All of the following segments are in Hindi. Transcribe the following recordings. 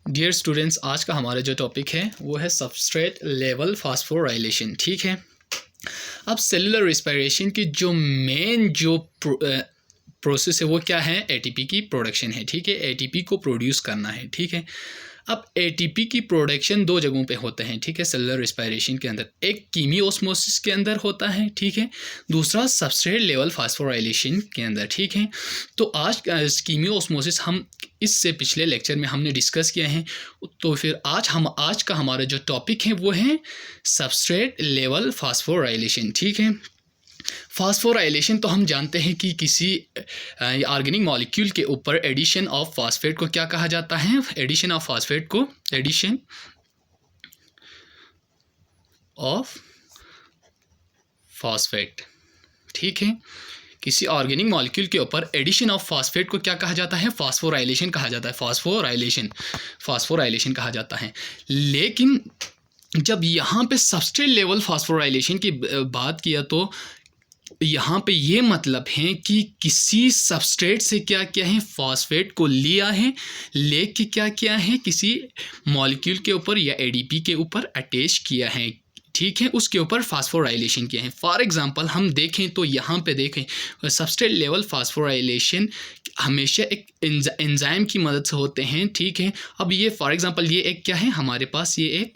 डियर स्टूडेंट्स, आज का हमारा जो टॉपिक है वो है सबस्ट्रेट लेवल फास्फोराइलेशन। ठीक है। अब सेलुलर रिस्पायरेशन की जो मेन जो प्रोसेस है वो क्या है? एटीपी की प्रोडक्शन है। ठीक है, एटीपी को प्रोड्यूस करना है। ठीक है। अब एटीपी की प्रोडक्शन दो जगहों पे होते हैं। ठीक है, सेलुलर रिस्पायरेशन के अंदर एक कीमियोस्मोसिस के अंदर होता है। ठीक है, दूसरा सबस्ट्रेट लेवल फास्फोराइलेशन के अंदर। ठीक है, तो आज कीमियोस्मोसिस हम इससे पिछले लेक्चर में हमने डिस्कस किया है। तो फिर आज का हमारा जो टॉपिक है वो है सबस्ट्रेट लेवल फास्फोराइलेशन। ठीक है, फास्फोराइलेशन तो हम जानते हैं कि किसी ऑर्गेनिक मॉलिक्यूल के ऊपर एडिशन ऑफ फास्फेट को क्या कहा जाता है? एडिशन ऑफ फास्फेट को एडिशन ऑफ फास्फेट। ठीक है, किसी ऑर्गेनिक मॉलिक्यूल के ऊपर एडिशन ऑफ फास्फेट को क्या कहा जाता है? फास्फोराइलेशन कहा जाता है। फास्फोराइलेशन कहा जाता है। लेकिन जब यहाँ पे सबस्ट्रेट लेवल फास्फोराइलेशन की बात किया तो यहाँ पे ये मतलब है कि किसी सबस्ट्रेट से क्या किया है? फास्फेट को लिया है, लेके क्या किया है? किसी मॉलिक्यूल के ऊपर या एडीपी के ऊपर अटैच किया है। ठीक है, उसके ऊपर फास्फोराइलेशन किया है। फॉर एग्जांपल हम देखें तो यहाँ पे देखें सबस्ट्रेट लेवल फास्फोराइलेशन हमेशा एक एंजाइम की मदद से होते हैं। ठीक है, अब ये फॉर एग्जांपल ये एक क्या है? हमारे पास ये एक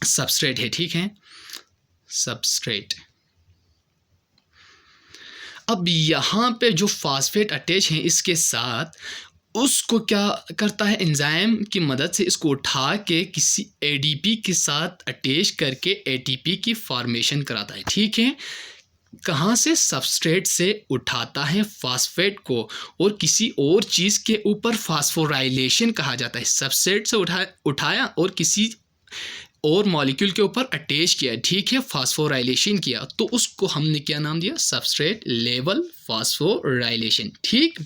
सबस्ट्रेट है। ठीक है, सबस्ट्रेट। अब यहाँ पे जो फास्फेट अटैच है इसके साथ, उसको क्या करता है? एंजाइम की मदद से इसको उठा के किसी एडीपी के साथ अटैच करके एटीपी की फॉर्मेशन कराता है। ठीक है, कहाँ से? सबस्ट्रेट से उठाता है फास्फेट को और किसी और चीज़ के ऊपर फास्फोराइलेशन कहा जाता है। सबस्ट्रेट से उठाया और किसी और मॉलिक्यूल के ऊपर अटैच किया। ठीक है, फास्फोराइलेशन किया, तो उसको हमने क्या नाम दिया? Substrate level phosphorylation. ठीक,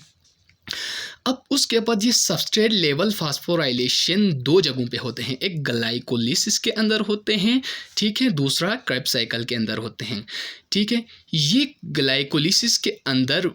अब उसके बाद ये सबस्ट्रेट लेवल फास्फोराइलेशन दो जगहों पे होते हैं। एक ग्लाइकोलिसिस के अंदर होते हैं। ठीक है, दूसरा क्रेब्स साइकिल के अंदर होते हैं। ठीक है, ये ग्लाइकोलिसिस के अंदर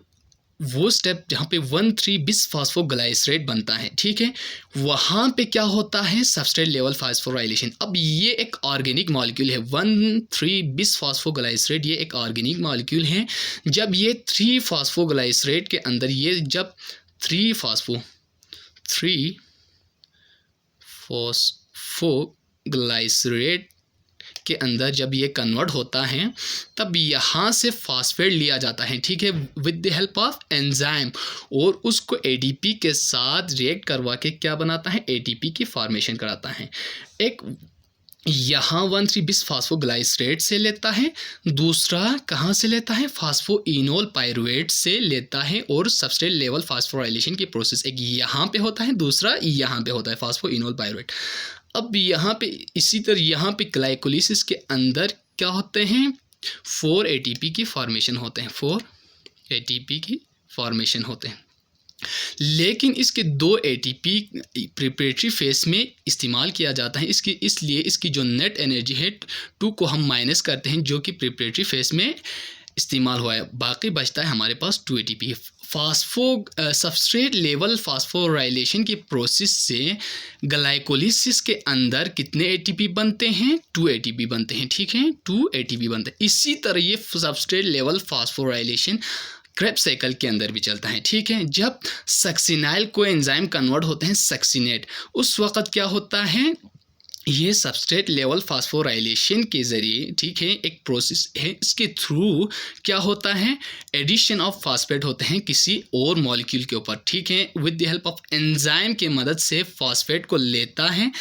वो स्टेप जहाँ पे 1,3 बिस फास्फोग्लाइसरेट बनता है। ठीक है, वहाँ पे क्या होता है? Substrate level phosphorylation. अब ये एक ऑर्गेनिक मॉलिक्यूल है 1,3 बिस फास्फोग्लाइसरेट, ये एक ऑर्गेनिक मॉलिक्यूल है। जब ये 3 फास्फोग्लाइसरेट के अंदर ये जब 3 फास्फोग्लाइसरेट के अंदर जब ये कन्वर्ट होता है तब यहाँ से फास्फेट लिया जाता है। ठीक है, with the help of enzyme, और उसको एडीपी के साथ रिएक्ट करवा के क्या बनाता है? एटीपी की फॉर्मेशन कराता है। एक यहाँ 1,3 बिस फास्फोग्लाइसरेट से लेता है, दूसरा कहाँ से लेता है? फास्फोइनोल पायरुवेट से लेता है। और सबस्ट्रेट लेवल फास्फोराइलेशन की प्रोसेस एक यहाँ पे होता है, दूसरा यहाँ पे होता है, फास्फोइनोल पायरुवेट। अब यहाँ पे इसी तरह यहाँ पे ग्लाइकोलिसिस के अंदर क्या होते हैं? 4 एटीपी की फॉर्मेशन होते हैं। 4 एटीपी की फॉर्मेशन होते हैं, लेकिन इसके 2 एटीपी प्रिपरेटरी फेज में इस्तेमाल किया जाता है। इसलिए इसकी जो नेट एनर्जी है 2 को हम माइनस करते हैं, जो कि प्रिपरेटरी फेज में इस्तेमाल हुआ है। बाकी बचता है हमारे पास 2 एटीपी। सबस्ट्रेट लेवल फास्फोराइलेशन की प्रोसेस से ग्लाइकोलिसिस के अंदर कितने एटीपी बनते हैं? 2 एटीपी बनते हैं। ठीक है, 2 एटीपी बनते हैं। इसी तरह ये substrate level phosphorylation Krebs cycle के अंदर भी चलता है। ठीक है, जब सक्सिनाइल को एंजाइम कन्वर्ट होते हैं सक्सिनेट, उस वक्त क्या होता है? ये सबस्ट्रेट लेवल फास्फोराइलेशन के ज़रिए, ठीक है, एक प्रोसेस है, इसके थ्रू क्या होता है? एडिशन ऑफ फास्फेट होते हैं किसी और मॉलिक्यूल के ऊपर। ठीक है, with the help of enzyme के मदद से फास्फेट को लेता है।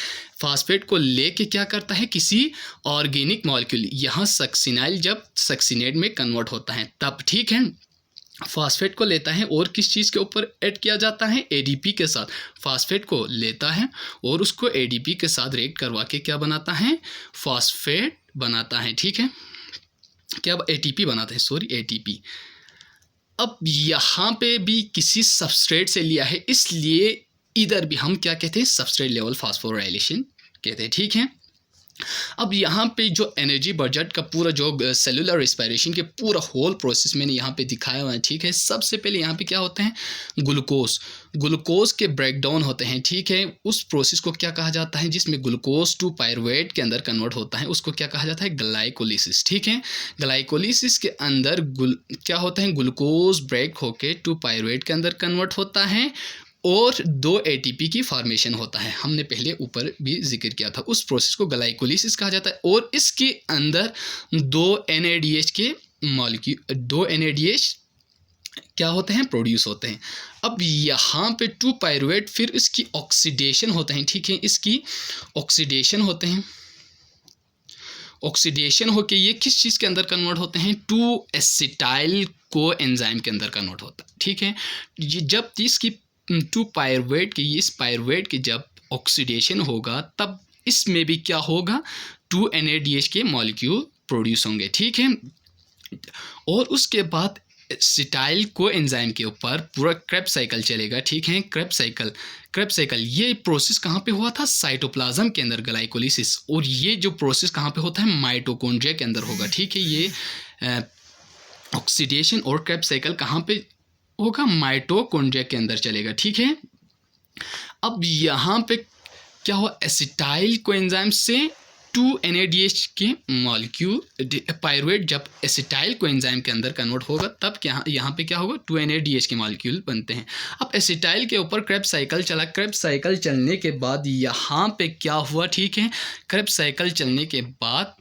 फास्फेट को लेके क्या करता है? किसी ऑर्गेनिक मॉलिक्यूल, यहाँ सक्सिनाइल जब सक्सिनेट में कन्वर्ट होता है तब, ठीक है, फास्फेट को लेता है और किस चीज़ के ऊपर ऐड किया जाता है? एडीपी के साथ। फास्फेट को लेता है और उसको एडीपी के साथ रिएक्ट करवा के क्या बनाता है? फास्फेट बनाता है। ठीक है, क्या एटीपी बनाता है? Sorry, ATP. अब यहाँ पे भी किसी सबस्ट्रेट से लिया है, इसलिए इधर भी हम क्या कहते हैं? सबस्ट्रेट लेवल फास्फोराइलेशन कहते हैं। ठीक है, अब यहाँ पे जो एनर्जी बजट का पूरा जो सेलुलर रेस्पिरेशन के पूरा होल प्रोसेस मैंने यहाँ पे दिखाया हुआ है, ठीक है। सबसे पहले यहाँ पे क्या होते हैं, ग्लूकोज के ब्रेकडाउन होते हैं, ठीक है। उस प्रोसेस को क्या कहा जाता है, जिसमें ग्लूकोज टू पायरुवेट के अंदर कन्वर्ट होता है, उसको क्या कहा जाता है, ग्लाइकोलिसिस, ठीक है। ग्लाइकोलिसिस के अंदर क्या होता है, ग्लूकोज ब्रेक होके टू पायरुवेट के अंदर कन्वर्ट होता है और 2 ATP की फॉर्मेशन होता है। हमने पहले ऊपर भी जिक्र किया था, उस प्रोसेस को ग्लाइकोलिसिस कहा जाता है। और इसके अंदर 2 NADH के मॉलिक्यूल 2 NADH क्या होते हैं, प्रोड्यूस होते हैं। अब यहाँ पे 2 पायरुवेट फिर इसकी ऑक्सीडेशन होते हैं, ठीक है। इसकी ऑक्सीडेशन होते हैं, ऑक्सीडेशन होके ये किस चीज़ के अंदर कन्वर्ट होते हैं, 2 एसिटाइल को एंजाइम के अंदर कन्वर्ट होता है, ठीक है। ये जब इसकी 2 पायरुवेट की, इस पायरुवेट की जब ऑक्सीडेशन होगा तब इसमें भी क्या होगा, 2 NADH के मॉलिक्यूल प्रोड्यूस होंगे, ठीक है। और उसके बाद एसिटाइल को एंजाइम के ऊपर पूरा क्रेब्स साइकिल चलेगा, ठीक है। क्रेब्स साइकिल ये प्रोसेस कहाँ पे हुआ था, साइटोप्लाज्म के अंदर, ग्लाइकोलिसिस। और ये जो प्रोसेस कहाँ पे होता है, माइटोकॉन्ड्रिया के अंदर होगा, ठीक है। ये ऑक्सीडेशन और क्रेब्स साइकिल कहाँ पे होगा, माइटोकॉन्ड्रिया के अंदर चलेगा, ठीक है। अब यहाँ पे क्या हुआ, एसिटाइल कोएंजाइम से 2 NADH के मॉलिक्यूल पायरुवेट जब एसिटाइल कोएंजाइम के अंदर कन्वर्ट होगा तब क्या यहाँ पे क्या होगा, 2 NADH के मॉलिक्यूल बनते हैं। अब एसिटाइल के ऊपर क्रेब्स साइकिल चला, क्रेब्स साइकिल चलने के बाद यहाँ पे क्या हुआ, ठीक है। क्रेब्स साइकिल चलने के बाद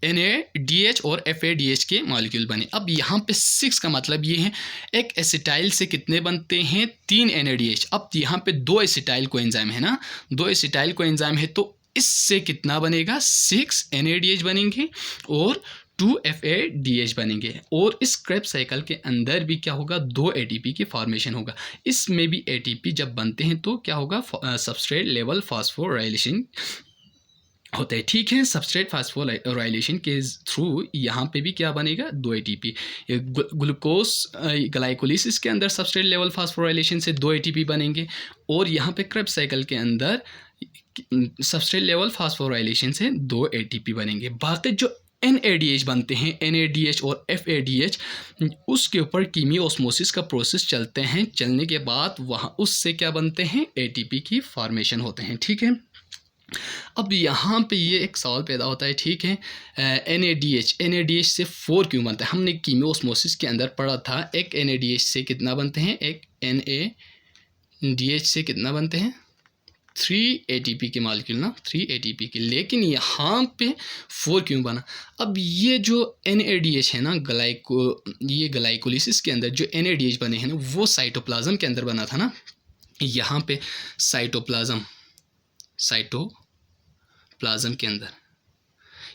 NADH और FADH के मॉलिक्यूल बने। अब यहाँ पे 6 का मतलब ये है, एक एसिटाइल से कितने बनते हैं, 3 NADH। अब यहाँ पे 2 एसिटाइल कोएंजाइम है ना, 2 एसिटाइल कोएंजाइम है, तो इससे कितना बनेगा, 6 NADH बनेंगे और 2 FADH बनेंगे। और इस क्रेब्स साइकिल के अंदर भी क्या होगा, 2 ATP की फॉर्मेशन होगा। इसमें भी ATP जब बनते हैं तो क्या होगा, सबस्ट्रेट लेवल फास्फोराइलेशन होता है, ठीक है। सबस्ट्रेट फास्फोराइलेशन के थ्रू यहाँ पे भी क्या बनेगा, 2 ATP। ग्लूकोज ग्लाइकोलिसिस के अंदर सबस्ट्रेट लेवल फास्फोराइलेशन से 2 ATP बनेंगे और यहाँ पे क्रेब्स साइकिल के अंदर सबस्ट्रेट लेवल फास्फोराइलेशन से 2 ATP बनेंगे। बाकी जो NADH बनते हैं, NADH और FADH, उसके ऊपर कीमियोस्मोसिस का प्रोसेस चलते हैं, चलने के बाद वहाँ उससे क्या बनते हैं, ATP की फॉर्मेशन होते हैं, ठीक है। अब यहाँ पे ये एक सवाल पैदा होता है, ठीक है। NADH से 4 क्यों बनता है, हमने कीमियोस्मोसिस के अंदर पढ़ा था, एक NADH से कितना बनते हैं, एक NADH से कितना बनते हैं, 3 ATP के मॉलिक्यूल ना, 3 ATP के। लेकिन यहाँ पे 4 क्यों बना, अब ये जो NADH है ना, ये ग्लाइकोलिसिस के अंदर जो NADH बने हैं ना, वो साइटोप्लाज्म के अंदर बना था ना। यहाँ पे साइटोप्लाज्म के अंदर,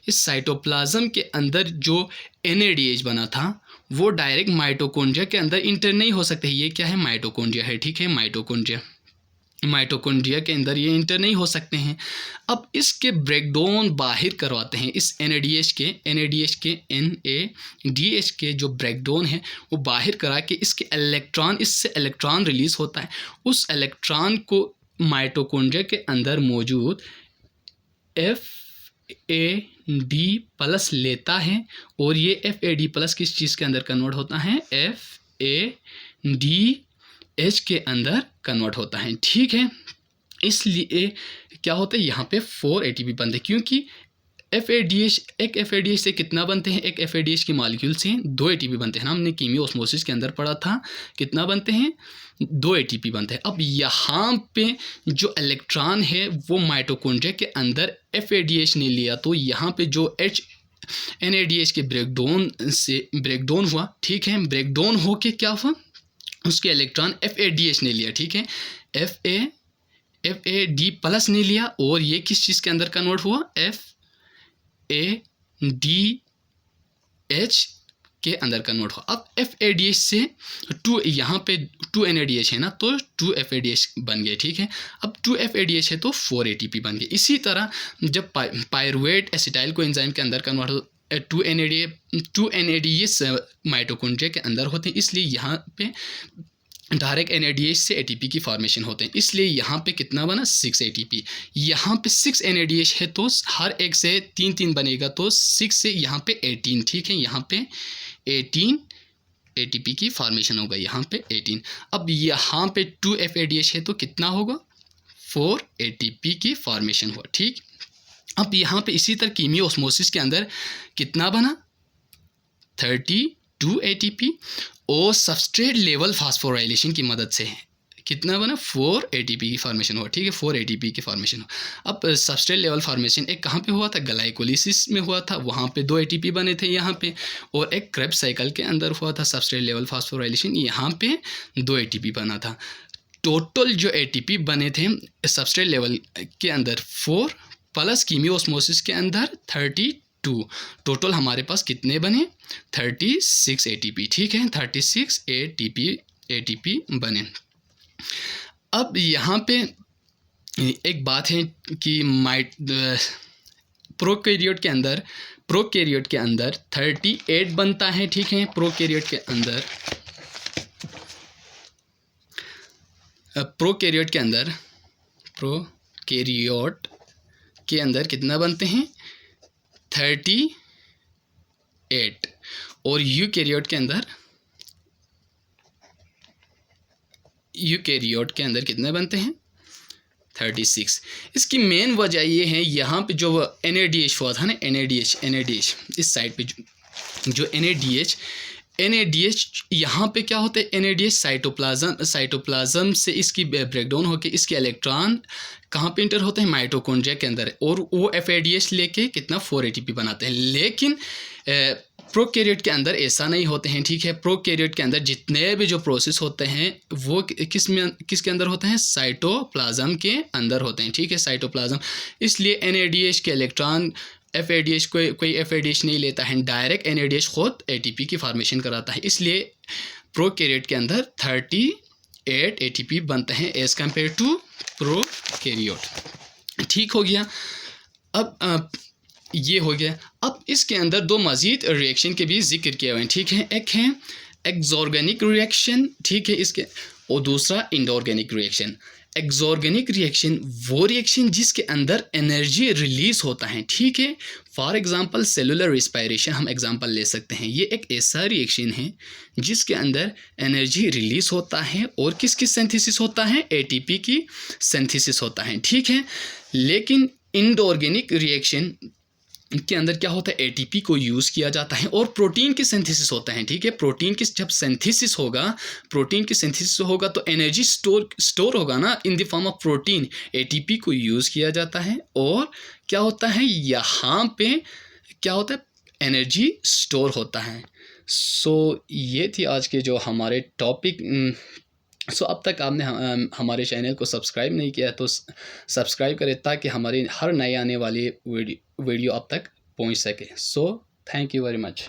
इस साइटोप्लाज्म के अंदर जो NADH बना था वो डायरेक्ट माइटोकॉन्ड्रिया के अंदर इंटर नहीं हो सकते। ये क्या है, माइटोकॉन्ड्रिया है, ठीक है। माइटोकॉन्ड्रिया के अंदर ये इंटर नहीं हो सकते हैं। अब इसके ब्रेकडाउन बाहर करवाते हैं, इस NADH के जो ब्रेकडाउन है वो बाहर करा के इससे इलेक्ट्रॉन रिलीज होता है। उस इलेक्ट्रॉन को माइटोकॉन्ड्रिया के अंदर मौजूद FAD प्लस लेता है और ये FAD प्लस किस चीज़ के अंदर कन्वर्ट होता है, FADH के अंदर कन्वर्ट होता है, ठीक है। इसलिए क्या होता है, यहाँ पे 4 ATP बनते हैं, क्योंकि एक FADH से कितना बनते हैं, एक FADH के मॉलिक्यूल से 2 ATP बनते हैं ना, हमने कीमियोस्मोसिस के अंदर पढ़ा था, कितना बनते हैं, 2 ATP बनते हैं। अब यहाँ पे जो इलेक्ट्रॉन है वो माइटोकॉन्ड्रिया के अंदर FADH ने लिया, तो यहाँ पे जो NADH के ब्रेकडाउन हुआ, ठीक है। ब्रेकडाउन होके क्या हुआ, उसके इलेक्ट्रॉन FADH ने लिया, ठीक है। FAD प्लस ने लिया और ये किस चीज़ के अंदर कन्वर्ट हुआ, FADH के अंदर कन्वर्ट हुआ। अब FADH से 2, यहाँ पे 2 NADH है ना, तो 2 FADH बन गए, ठीक है। अब 2 FADH है तो 4 ATP बन गए। इसी तरह जब पायरुवेट एसिटाइल को एंजाइम के अंदर कन्वर्ट हो, 2 NADH माइटोकॉन्ड्रिया के अंदर होते हैं, इसलिए यहाँ पे डायरेक्ट NADH से ATP की फॉर्मेशन होते हैं, इसलिए यहाँ पे कितना बना 6 ATP। यहाँ पे 6 NADH है तो हर एक से 3 बनेगा, तो 6 से यहाँ पे 18, ठीक है, यहाँ पे 18 ATP की फॉर्मेशन होगा, यहाँ पे 18। अब यहाँ पे 2 FADH है तो कितना होगा 4 ATP की फॉर्मेशन हुआ, ठीक। अब यहाँ पे इसी तरह कीमियो ऑस्मोसिस के अंदर कितना बना 32 ATP, और सबस्ट्रेट लेवल फास्फोराइलेशन की मदद से कितना बना 4 ATP की फॉर्मेशन हुआ, ठीक है, 4 ATP की फॉर्मेशन हुआ। अब सबस्ट्रेट लेवल फॉर्मेशन एक कहाँ पे हुआ था, ग्लाइकोलिसिस में हुआ था, वहाँ पे 2 ATP बने थे यहाँ पे, और एक क्रेब्स साइकिल के अंदर हुआ था सबस्ट्रेट लेवल फास्फोराइलेशन, यहाँ पे 2 ATP बना था। टोटल जो ATP बने थे सबस्ट्रेट लेवल के अंदर 4 प्लस कीमियोस्मोसिस के अंदर 32, टोटल हमारे पास कितने बने 36 ATP, ठीक है, 36 ATP बने। अब यहाँ पे एक बात है कि प्रोकैरियोट के अंदर 38 बनता है, ठीक है, प्रोकैरियोट के अंदर कितना बनते हैं 38, और यूकैरियोट के अंदर कितने बनते हैं 36। इसकी मेन वजह ये है, यहाँ पे जो NADH हुआ था ना, NADH इस साइड पे जो NADH यहाँ पे क्या होता है, NADH साइटोप्लाज्म से इसकी ब्रेकडाउन होकर इसके इलेक्ट्रॉन कहाँ पे इंटर होते हैं माइटोकॉन्ड्रिया के अंदर, और वो FADH लेके कितना 4 ATP बनाते हैं। लेकिन प्रोकैरियोट के अंदर ऐसा नहीं होते हैं, ठीक है, प्रोकैरियोट के अंदर जितने भी जो प्रोसेस होते हैं वो किसके अंदर होते हैं, साइटोप्लाज्म के अंदर होते हैं, ठीक है, साइटोप्लाज्म। इसलिए NADH के इलेक्ट्रॉन FADH कोई FADH नहीं लेता है, डायरेक्ट NADH खुद ATP की फॉर्मेशन कराता है, इसलिए प्रोकैरियोट के अंदर 38 ATP बनते हैं एज कम्पेयर टू प्रोकैरियोट, ठीक हो गया। अब ये हो गया। अब इसके अंदर 2 मज़ीद रिएक्शन के भी जिक्र किए हुए हैं, ठीक है, एक है एक्सऑर्गेनिक रिएक्शन, ठीक है, इसके, और दूसरा इनऑर्गेनिक रिएक्शन। एक्सऑर्गेनिक रिएक्शन वो रिएक्शन जिसके अंदर एनर्जी रिलीज होता है, ठीक है, फॉर एग्जांपल सेलुलर रिस्पायरेशन हम एग्जांपल ले सकते हैं। ये एक ऐसा रिएक्शन है जिसके अंदर एनर्जी रिलीज होता है और किसकी सिंथेसिस होता है, ATP की सिंथेसिस होता है, ठीक है। लेकिन इनऑर्गेनिक रिएक्शन के अंदर क्या होता है, ATP को यूज़ किया जाता है और प्रोटीन की सिंथेसिस होता है, ठीक है। प्रोटीन की जब सिंथेसिस होगा तो एनर्जी स्टोर होगा ना in the form of protein, ATP को यूज़ किया जाता है, और क्या होता है यहाँ पे क्या होता है, एनर्जी स्टोर होता है। सो ये थी आज के जो हमारे टॉपिक। सो अब तक आपने हमारे चैनल को सब्सक्राइब नहीं किया तो सब्सक्राइब करें ताकि हमारी हर नए आने वाली वीडियो अब तक पहुंच सके। So thank you very much.